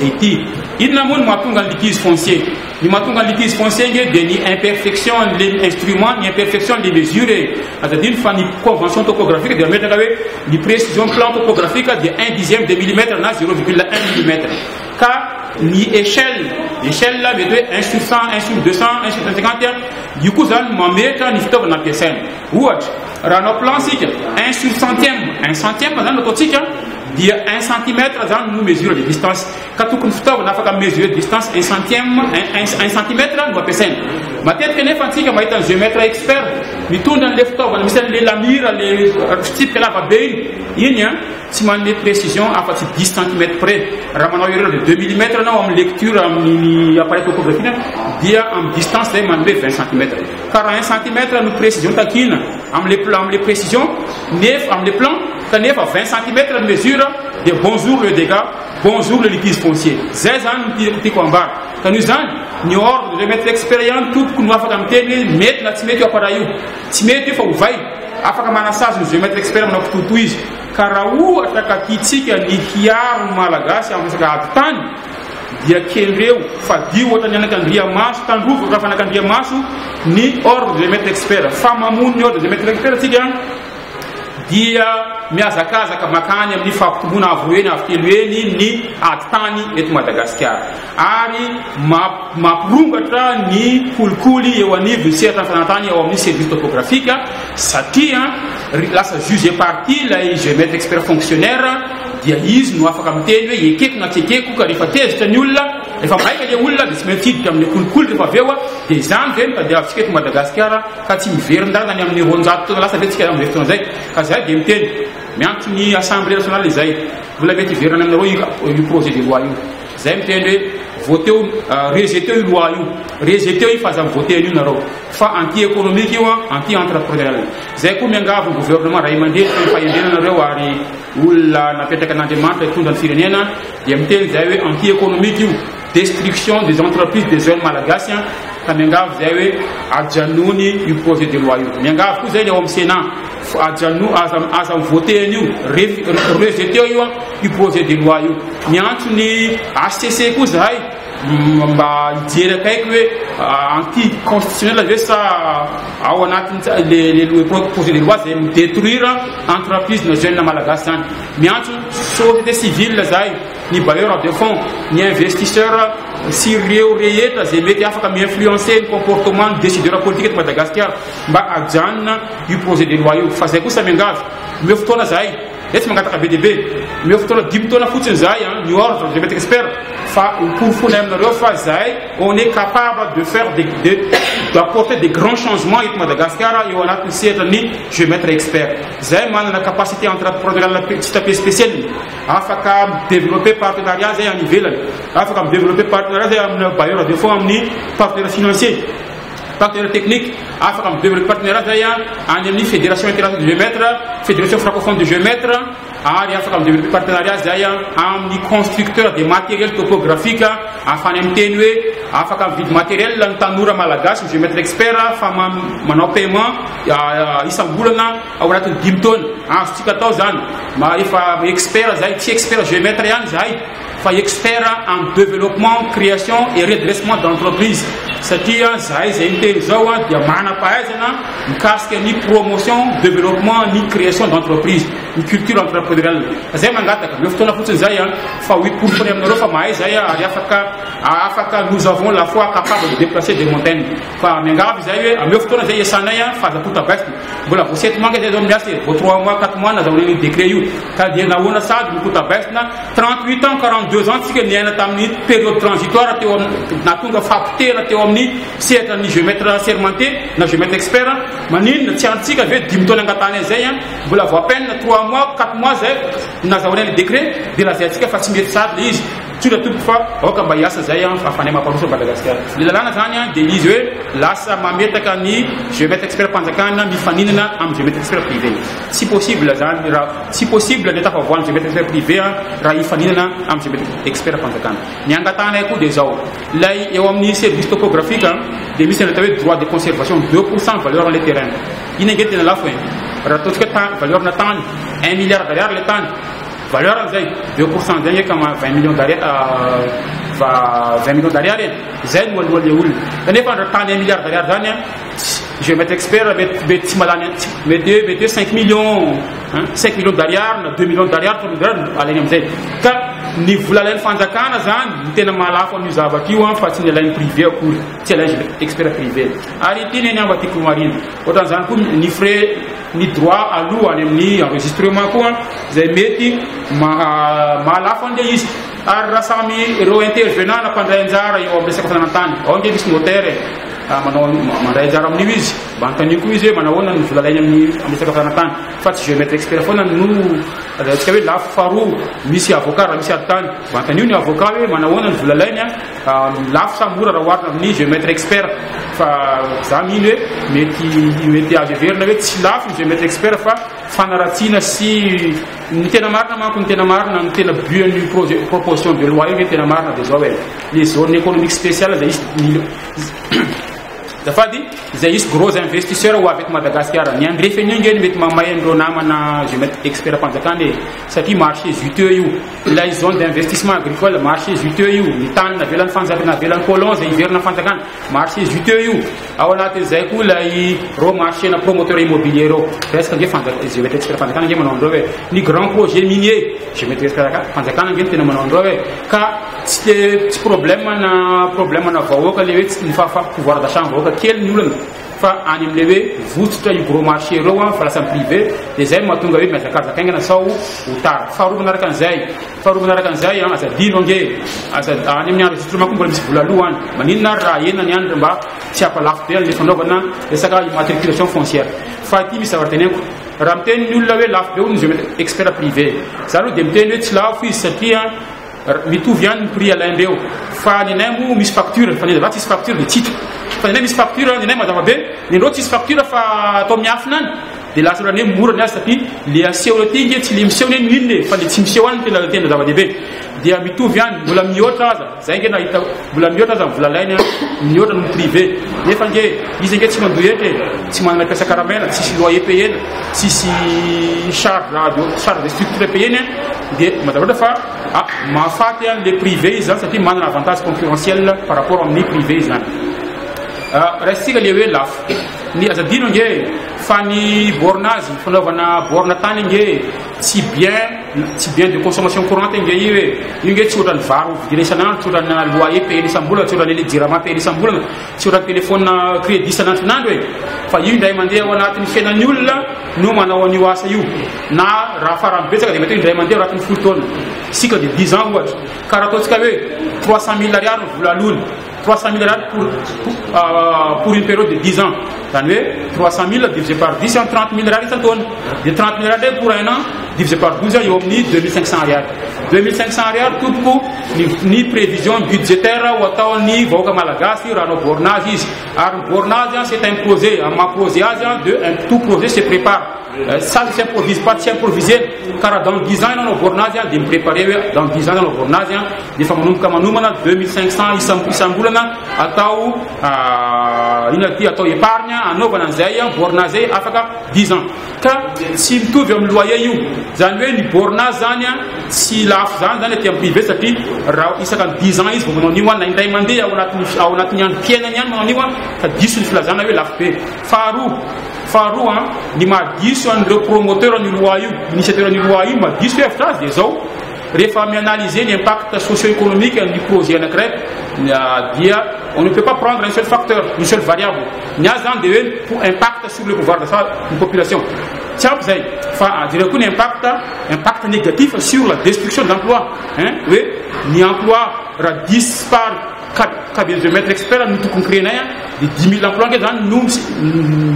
ity inona moa no mahatonga ny litige foncier ny mahatonga ny litige foncier nge dia ny imperfection les instruments ny imperfection les mesures azadiny fa ny convention topographique dia metraka hoe ny précision plan topographique dia 1/10 de millimètre na 0,1 millimètre ka ny échelle là mety hoe 1 sur 100 1 sur 200 1 sur 150 io koa zany mametra ny fitaovana ampiasaina ohatra raha anao plan sika 1 sur centième 1 centième zany ataotsika dia 1 centimètre zany no mesure de distance ka tokony fitaovana afaka mesurer distance 1 centième 1 centimètre no ampiasaina matetika nefa antsika mahita ny géomètre expert mitondra an'le fitaovana misy an'le lamira le fitsipika lavabe iny tsy manome précision afa-tsy 10 cm près raha manao erreur de 2 mm anao amin'ny lecture amin'ny appareil topographique dia amin'ny distance zay manome 20 cm car 1 cm no précision takina amin'ny précision nefa amin'ny plan kanefa 20 cm de mesure de bonjour le dégât bonjour le litige foncier zay zany tiako ambara ka noho zany ny ordre de maître expérience tompoko no afaka miteny mety na tsy mety io appareil io tsy mety io fa ovay afaka manasazy ny géomètre expert manao pitoto izy ka raha ohatra ka titsika ny hiaro malagasy amin'ny resaka ady tany dia kelireo fa dio ohatra ny anak'Andriamaso tandrovo raha fanak'Andriamaso ny ordre de maître expert fa mamono ny ordre de maître expert tsika dia miazakazaka makany amin'ny fampitombona avoeny avokely eny ny ady tany eto Madagasikara ary mampirongatra ny kolikoly eo anivo ny seratra ny fanantany ao amin'ny service topographique satria lasa juge parti lay géomètre expert fonctionnaire dia izy no afaka miteny hoe ekeko na tiekeko ka rehefa tezitra ny olona rehefa maika le olona dia tsy maintsy hiditra amin'ny kolikoly rehefa avy eo dia izany zeny ka dia avitsika eto Madagasikara ka tsy miverindana ny amin'ny ronjato taona lasa vetsika amin'ny fotoana zay ka zay dia miteny miantso ny assemblée nationale izay vola mety hiverina aminareo io projet de loi io zay miteny hoe voté rejeté io loi io rejeté io fa aza voté io nareo fa anti économique io anti entrepreneurial zay koa miangavy ny gouvernement ray aman-dreny fa fahendenanareo ary olona napetraka an'Andriamanitra hitondra ny firenena dia miteny zay hoe anti économique io destruction des entreprises des jeunes malagasy ka miangavy zay hoe ajanony io projet de loi io miangavy koa zay ny ao amin'ny Sénat ajano aza voté an'io rejeté io projet de loi io miantso ny HCC koa zahay mba hijery akaiky hoe anti constitutionnel ve sa ao anatin'ny le projet de loi zay midétruire entreprise na jeune malagasy zany miantso société civile zahay ny bailleur de fonds ny investisseur sy reo rehetra zay mety afaka mi-influencer ny comportement ny décideur politique eto Madagasikara mba ajanona io projet de loi io fa zay kosa miangavy meo fotoana zahay etsy mangataka be debe meo fotoana 10 taona fotsiny zahay ny ordre de maître expert fa porofona aminareo fa zahay on est capable de faire d'apporter des grands changements eto Madagasikara eo anatin'ny sehatra ny géomètre expert zahay manana capacité entrepreneuriale tsy tapé spécial afaka développer partenariat zay any ivelany afaka développer partenariat zay amin'ny bailleur de fonds amin'ny partenaire financier partenaire technique afaka développer partenariat zay any amin'ny fédération internationale de géomètres fédération francophone de géomètres ary afaka développer partenariat zay amin'ny constructeur des matériels topographiques afany miteny hoe afaka mividy matériel ny tanora malagasy géomètre expert fa manao paiement isam-bolana ao anatin'ny 10 taona azontsika atao zany efa expert zay tsy expert géomètre ihany zahay fa expert en développement création et redressement d'entreprise satria zahay zay miteny zao dia manam-pahaizana mikasika ny promotion développement ny création d'entreprise ny culture entrepreneuriale zay mangataka meo fotoana fotsiny zay fa 8% aminareo fa mahay zay ary afaka nous avons la foi capable de déplacer des montagnes fa miangavy zay hoe ameo fotoana zay iasanay fa azapota baisy mbola vo 7 mois zay zao miasy vo 3 mois 4 mois nazahoneny décret io ka dia nahoana sady mipota baisina 38 ans 42 ans tsika niaina tamin'ny période transitoire teo natonga fampitera teo amin'ny sehatra ny géomètre sermenté na géomètre expert maninona tsy antsika ve 10 taona angatany zay mbola vo à peine 3 mois 4 mois zay nazahoneny décret dia lazay atsika fa tsy mety sady le izy tudo fa o ka bayasa zayan fa fanema pa so Madagascar de la zanya de liswe la sa mameta kani géomètre expert panzakana mi fanina am géomètre expert privé si possible si possible de ta fa voir géomètre expert privé ra i fanina am géomètre expert panzakana nyanga tane ku des eaux lay e omni service topographique des missions de droit de conservation 2% valeur le terrain ina gette na la fin ratos que tant valeur na tant 1 milliard derrière le temps valeur en 2% dernier comme 20 millions derrière 20 millions derrière zaid wal wal yul ne pas de tant 1 milliard derrière dernier je vais mettre expert avec timalane mais 5 millions 5 millions derrière 2 millions derrière pour le aller même zaid ni voulalel fanzakana zan tena malafa nous avaki wan fasine la privé pour challenge expert privé arrêtez ne nyamba tiku marine autant zan pour ni frais ni droit à l'eau ni enregistrement quoi zay meti malafa de is arrasami ro intervenant na pandenzara yo obese ko sanantani onde bis motere manday jaram ni wis bantani ku wise manawona ni voulalel ni amese ko sanantani fat je mettre expert fona nous est-ce que la faru misi avocat misi atan bantani ni avocat we manawona ni voulalel la samura rawat ni je mettre expert fa zamine meti a ver na vet silaf je mettre expert fa fanaratina si ntena marna ma kun tena marna ntena bien du projet proposition de loi ntena marna des OEL les zones économiques spéciales da fadi zais gros investisseurs ou avec Madagascar ni André Fenningen met mamayendo namana je mettre expert panzakande saki marché juteux la zone d'investissement agricole marché juteux ni tan na velan fanzak na velan colons et hiver na fanzakan marché juteux awala te zaiku la i ro marché na promoteur immobilier presque nge fanzak je mettre expert panzakan nge monondo ni grand projet minier je mettre expert panzakan nge tena monondo ka c'est problème na vawoka lewe fa pouvoir d'achat quel nous fa anim lewe vuta yu gros marché rowan fa la sam privé les aimes matunga wi meta kaza kanga na saw utar faru na kan zai asa dinonge asa anim nya registrement ko bis bula luwan manina ra yena nyan ba tiapa laftel le fondo bana le saka immatriculation foncière fati mi sawartene ramten nous lewe laf be un je mettre expert privé ça nous demtene tla fi satia mi tout vient prix à l'indéo fa ni nemu mis facture fa ni batis facture de titre fa ni mis facture ni nemu da be ni notice facture fa to miafnan de la sura ne mur na sapi li a sécurité ngi ti lim sewne ninde fa ni tim sewan te la tende da ba de be dia mi tout vient bula miota za ngi na ita bula miota za bula line miota no privé ne fa ngi ize ngi ti man duyete ti man na pesa caramel si loyer payé si charge radio charge de structure payé de madame fa ma fatia les privés ça qui man un avantage concurrentiel par rapport aux ni privés resti que les laf ni azadino nge fani bornazi fono vana borna taninge si bien de consommation courante nge yiwe nge tsudan varu directional tsudan na loyer payé sambula tsudan les dirama payé sambula tsudan téléphone crédit sanant nandwe fa yinda mande wana tin fena nyulla no mana woni wasa yu na rafara beza de mettre demande ratin futon cycle de 10 ans wat karatos kawe 300 000 milliards la lune 300 000 milliards pour une période de 10 ans. 300 000 divisé par 10, 30 000 milliards, ça donne. De 30 000 milliards pour un an, divisé par 12 ans, il y a 2500 milliards. 2500 milliards, tout pour ni prévision budgétaire, ou ni voga malagasy, rano bornazis. Alors, bornazis, c'est imposé, ma projet, tout projet se prépare. Ça ne s'improvise pas, c'est improvisé. Car dans 10 ans, dans nos bornazis, de me préparer, dans 10 ans, dans nos bornazis, des femmes comme nous, 2500, ils sont atau inati atau épargne en novana zaya bornaze afaka 10 ans ka si tout vient loyer you zanwe ni bornazania si la zan était privé sati ra isaka 10 ans is bono ni wana ndai mande ya ona tinyan piena nyan bono ni wana ka 10 fla zana we lafpe faru ni ma 10 le promoteur ni loyer initiateur ni loyer ma 10 phrase des autres réformer analyser l'impact socio-économique du projet on ne peut pas prendre un seul facteur, une seule variable. Il y a un impact sur le pouvoir de la population. Ça un impact négatif sur la destruction d'emplois. Oui, ni emploi disparaît. Je mettre expert nous tout concret de 10 000 emplois que nous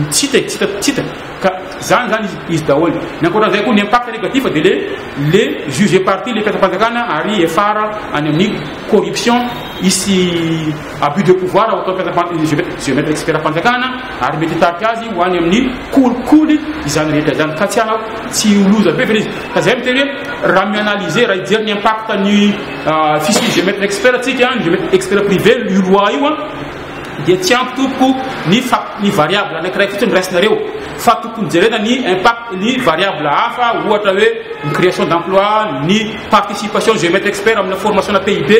cite zan is daholo ny ankoatran'izay koa ny impact négatif de le juge parti le mpiara-panjakana ary efara any amin'ny corruption isy abus de pouvoir atao géomètre expert panjakana ary mety hitarika azy ho any amin'ny kolikoly izany rehetra zany ka tsy oloza be fana izy ka zay miteny hoe raha mianalyser raha hijery ny impact ny fisy géomètre expert atsika ny géomètre expert privé io loi io dia tsy ampy tompoko ny variable anankiray fotsiny raisynareo fa tokony jerena ny impact ny variable hafa ohatra hoe ny création d'emploi ny participation géomètre expert amina formation na PIB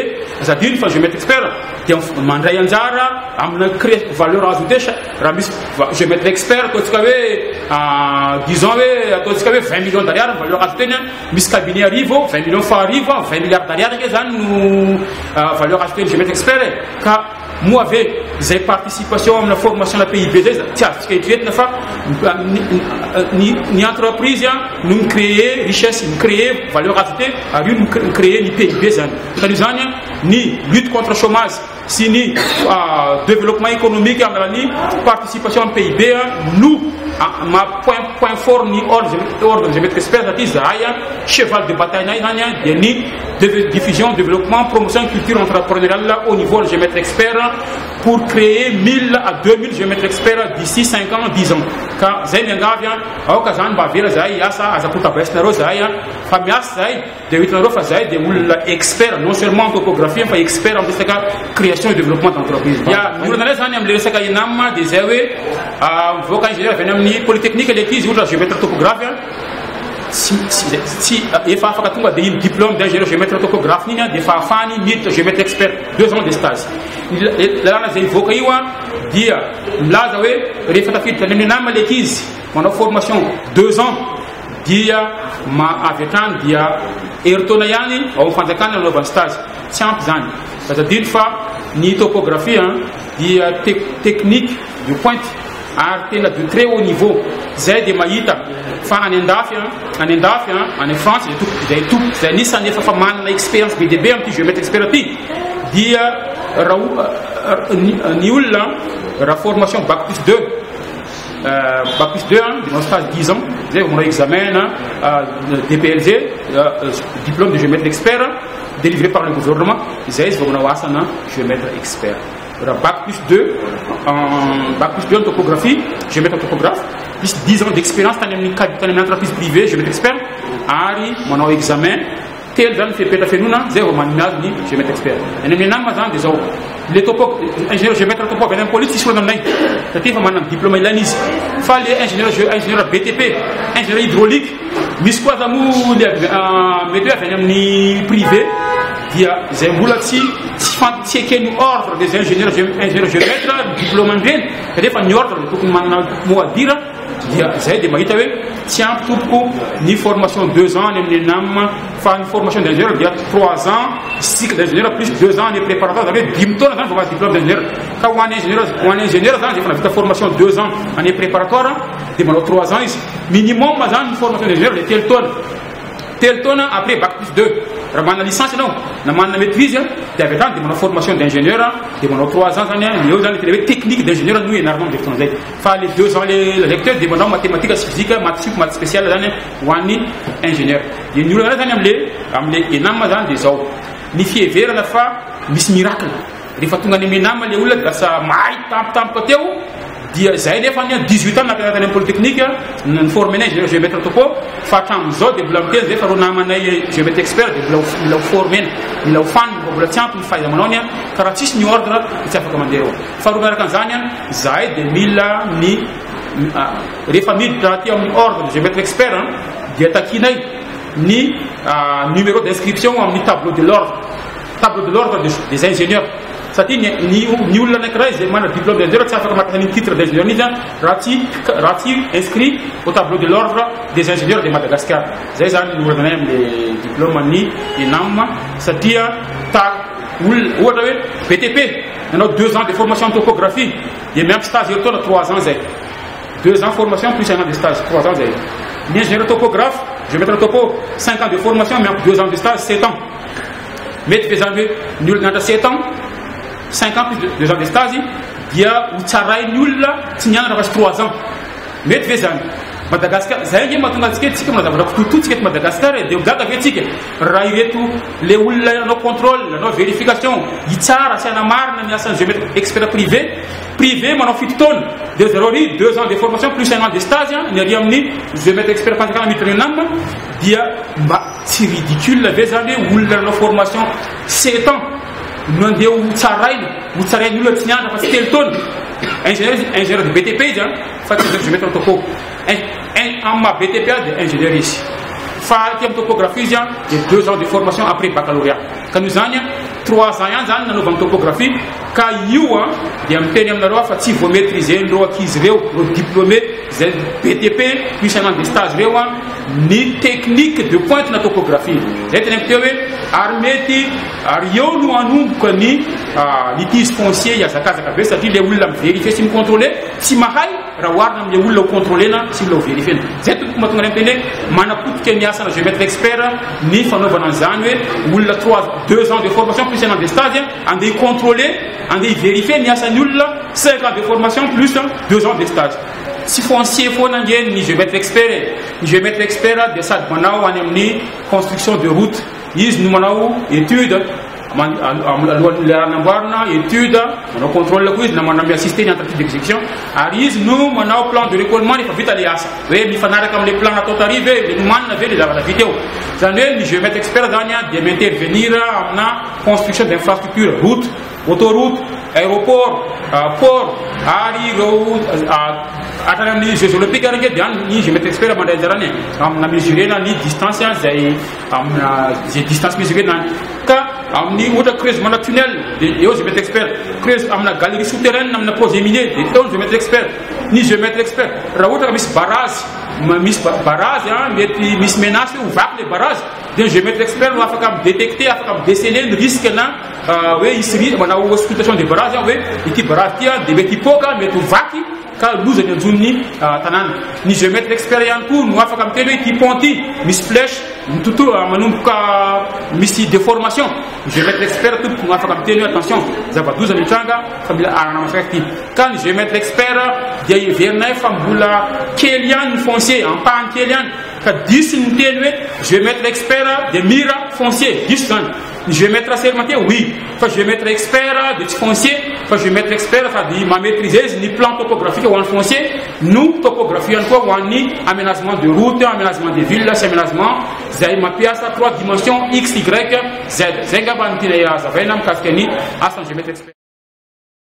azadiny fa géomètre expert dia mandray anjara amina créer valeur ajoutée raha misy géomètre expert ataontsika hoe disons hoe ataontsika hoe 20 millions d'ariary valeur ajoutée misy cabinet arivo 20 millions fa arivo 20 milliards d'ariary ke zany no valeur ajoutée ny géomètre expert ka moa ave zay participation amina formation na PIB zay tsy azontsika hitretina fa ny entreprise no micréer richesse micréer valeur ajoutée ary io micréer ny PIB zany kan'io zany ny lutte contre chômage sy ny développement économique amin'ny participation am PIB no ma point fort ni ordre géomètre expert satria zahay cheval de bataille nay zany dia ny diffusion développement promotion culture entrepreneuriale au niveau de géomètre expert pour créer 1000 à 2000 géomètres experts d'ici 5 ans 10 ans ka zay miangavy aoka zany mba avela zahay asa azapotabaisnareo zahay fa miasa zahay de hitanareo fa zahay de olona expert non seulement en topographie fa expert amin'ny resaka création et développement d'entreprise ya ny olona zany amin'ny resaka inam de zay hoe mivoaka ingénieur avy any amin'ny polytechnique le izy ohatra géomètre topographe si efa afaka tonga de iny diplôme d'ingénieur géomètre topographe iny de efa afahany miditra géomètre expert 2 ans de stage lalana zay mivoaka io dia milaza hoe rehefa tafiditra any amin'ny nama leky izy manao formation 2 ans dia avy atrany dia eritaona ihany ao amin'ny fanjakana anaovany stage tsy ampy zany azadiny fa ny topographie dia technique de pointe ary tena de très haut niveau zay de mahita fa any andafy any France zay nisany efa fa manana expérience be de be amin'ity géomètre expert ty dia ny olona raha formation bac plus 2 de manao stage 10 ans zay manao examen DPLG diplôme de géomètre expert délivré par le gouvernement zay izy vao manao asana géomètre expert bac plus 2 en topographie, géomètre topographe, plus 10 ans d'expérience dans une entreprise privée, géomètre expert, Ari, mon examen, tel dans fait péta fenuna, zéro manual ni géomètre expert. Et nous n'avons des autres. Les topo, ingénieur géomètre topo, ben politique sur le nom. C'est-à-dire que diplôme ilanis. Fallait ingénieur BTP, ingénieur hydraulique, misquazamou, météo ni privé. Dia zembulati si que ordre des ingénieurs géomètres diplôme andren rehefa ny ordre tokony manana mo adira dia zay de mahita hoe tsy ampy tompoko ny formation 2 ans any amin'ny nam fa ny formation d'ingénieur dia 3 ans cycle d'ingénieur plus 2 ans ny préparatoire zany hoe 10 taona zany vao diplôme d'ingénieur ka ho an'ny ingénieur zany efa navita formation 2 ans année préparatoire de manao 3 ans izy minimum zany formation d'ingénieur le tel tona après bac plus 2 raha manana licence anao na manana maîtrise dia avy atrany dia manao formation d'ingénieur dia manao 3 ans zany eo zany le hoe technique d'ingénieur no ianarana amin'ny fotoana zay fa les 2 ans le lecteur dia manao mathématique sy physique maths spécial zany ho an'ny ingénieur dia ny olona zany am'le enam zany dia zao ny fieverana fa misy miracle rehefa tonga any amin'ny enam le olona lasa mahay tampotampoka teo dia zay nefa ny 18 ans nampianarana amin'ny polytechnique ny formé nay ingénieur géomètre topo fa hatramin'izao dia mbola miteny zay fa ro namanay géomètre expert dia mbola formé mila hofaniny mbola tsy ampy ny fahaiza manao ny ka raha tsisy ny ordre tsy afaka mandeha eo fa ro miaraka an'izany zahay dia mila ny rehefa miditra ty amin'ny ordre géomètre expert dia takinay ny numéro d'inscription amin'ny tableau de l'ordre des ingénieurs satria ny olona anankiray zay manana diplôme d'ingénieur tsy afaka makasa ny titre d'ingénieur izy raha tsy inscrit au tableau de l'ordre des ingénieurs de Madagascar zay zany ny olana nay am'le diplôme ny enam satria ohatra hoe BTP nanao 2 ans de formation en topographie dia miampy stage eritaona 3 ans zay 2 ans formation plus 1 an de stage 3 ans zay ny ingénieur topographe géomètre topo 5 ans de formation miampy 2 ans de stage 7 ans mety ve zany hoe ny olona natra 7 ans 5 ans plus 2 ans de stage dia ho tsaray ny olona tsy nianatra fa 3 ans mety ve zany Madagascar zay mahatonga antsika tsika manazava tototsika eto Madagascar dia gaga ve tsika raha ireto le olona anao contrôle anao vérification itsara sy anamarina ny asan'ny géomètre expert privé manao fito taona dia zareo ry 2 ans de formation plus 1 an de stage ny ary amin'ny géomètre expert fanjakana mitrenam dia mba tsy ridicule ve zany hoe olona anao formation 7 ans nandeha hotsarainy olona tsy niandra fa tsy telo taona ingénieur de BTP izy fa tsy géomètre toko en ma BTP de ingénieur ici fa qui topographie izy de 2 ans de formation après baccalauréat ka nous zany 3 ans zany nanova topographie ka io dia miteny aminareo fa tsy vao maîtriser ndreo akizy reo diplômé zay BTP plus 1 an de stage reo ni technique de pointe na topographie zay tena teo hoe ary mety ary eo no anomboka ny litige foncier yazakazaka be satria le olona mivérifier sy micontrôler tsy mahay raha oharina amile olona ho contrôlena sy mila ho vérifiena zay tokony mahatonga ny amteny hoe manapotika ny asana géomètre expert ny fanaovana an'izany hoe olona 2 ans de formation plus 1 an de stage andeha contrôler andeha vérifier ny asan'ny olona 5 ans de formation plus 2 ans de stage si foncier foana ngeny ny géomètre expert dia sady manao any amin'ny construction de route izy no manao étude alohan'le anamboarina étude manao contrôle koa izy na manao assister ny entreprise d'exécution ary izy no manao plan de récollement rehefa vita le asa hoe mifanaraka amin'le plan natao tariva hoe le nomanina ve le zavatra vita eo zany hoe ny géomètre expert zany dia intervenir amina construction d'infrastructure route autoroute aéroport port ary ireo atrany amin'ny jeux olympiques reke dia ny géomètre expert mandray anjarany amina mesurena ny distance zay amina zay distance mesurena ka amin'ny ohatra creusement tunnel dia eo géomètre expert creuse amina galerie souterraine amina projet minier dia eo ny géomètre expert ny géomètre expert raha ohatra ka misy barrage mety misy menace ho vaky le barrage dia géomètre expert no afaka midétecter afaka midéceler ny risque na hoe isy manao auscultation de barrage hoe ity barrage ty dia mety hipoka mety ho vaky ka lozany anjon'ny tanàna ny géomètre expert ihany koa no afaka miteny hoe ity pont ty misy flèche manomboka misy déformation géomètre expert tompoko no afaka miteny hoe attention zava-doza mitranga fa mila arana masaka ty ka ny géomètre expert dia iverinay fa mbola kely ihany ny foncier ampahany kely ihany ka diso ny teny hoe géomètre expert dia mira foncier diso zany ny géomètre assermenté oui fa géomètre expert de tsy foncier fa géomètre expert sady mamétriser izy ny plan topographique ho an'ny foncier no topographie ihany koa ho an'ny aménagement de route aménagement de ville sy aménagement zay mampiasa 3 dimensions x y z zay ngamba ny tena azavaina mikasika ny asan'ny géomètre expert